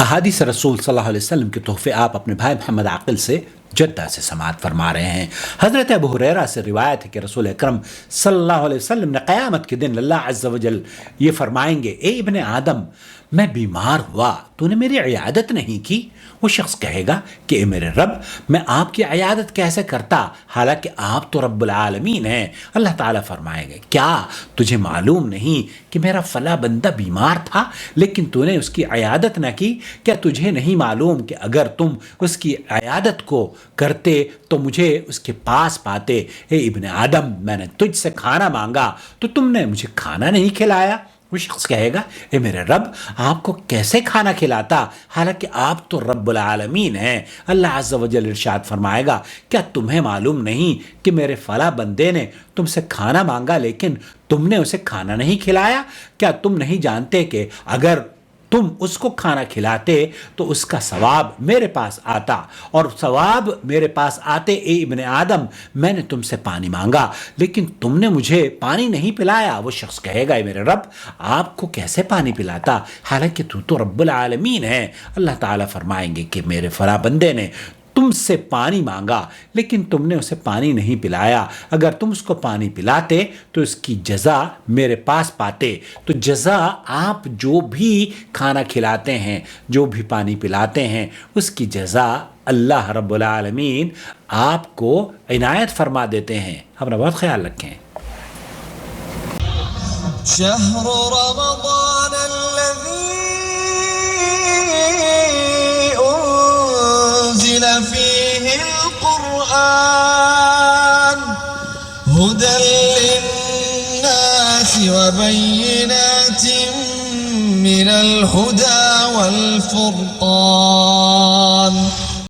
احادیث رسول صلی اللہ علیہ وسلم کے تحفے آپ اپنے بھائی محمد عاقل سے جدہ سے سماعت فرما رہے ہیں۔ حضرت ابو ہریرہ سے روایت ہے کہ رسول اکرم صلی اللہ علیہ وسلم نے قیامت کے دن اللہ عز و جل یہ فرمائیں گے، اے ابن آدم، میں بیمار ہوا، تو نے میری عیادت نہیں کی؟ وہ شخص کہے گا کہ اے میرے رب، میں آپ کی عیادت کیسے کرتا، حالانکہ آپ تو رب العالمین ہیں۔ اللہ تعالیٰ فرمائیں گے، کیا تجھے معلوم نہیں کہ میرا فلاں بندہ بیمار تھا لیکن تو نے اس کی عیادت نہ کی؟ کیا تجھے نہیں معلوم کہ اگر تم اس کی عیادت کو کرتے تو مجھے اس کے پاس پاتے؟ اے ابن آدم، میں نے تجھ سے کھانا مانگا تو تم نے مجھے کھانا نہیں کھلایا۔ وہ شخص کہے گا، اے میرے رب، آپ کو کیسے کھانا کھلاتا، حالانکہ آپ تو رب العالمین ہیں۔ اللہ عز و جل ارشاد فرمائے گا، کیا تمہیں معلوم نہیں کہ میرے فلاں بندے نے تم سے کھانا مانگا لیکن تم نے اسے کھانا نہیں کھلایا؟ کیا تم نہیں جانتے کہ اگر تم اس کو کھانا کھلاتے تو اس کا ثواب میرے پاس آتا، اور ثواب میرے پاس آتے؟ اے ابن آدم، میں نے تم سے پانی مانگا لیکن تم نے مجھے پانی نہیں پلایا۔ وہ شخص کہے گا، اے میرے رب، آپ کو کیسے پانی پلاتا، حالانکہ تو رب العالمین ہے۔ اللہ تعالیٰ فرمائیں گے کہ میرے فلاں بندے نے تم سے پانی مانگا لیکن تم نے اسے پانی نہیں پلایا، اگر تم اس کو پانی پلاتے تو اس کی جزا میرے پاس پاتے۔ تو جزا آپ جو بھی کھانا کھلاتے ہیں، جو بھی پانی پلاتے ہیں، اس کی جزا اللہ رب العالمین آپ کو عنایت فرما دیتے ہیں۔ اپنا بہت خیال رکھیں۔ شهر رمضان الذي أنزل فيه القرآن هدى للناس وبينات من الهدى والفرقان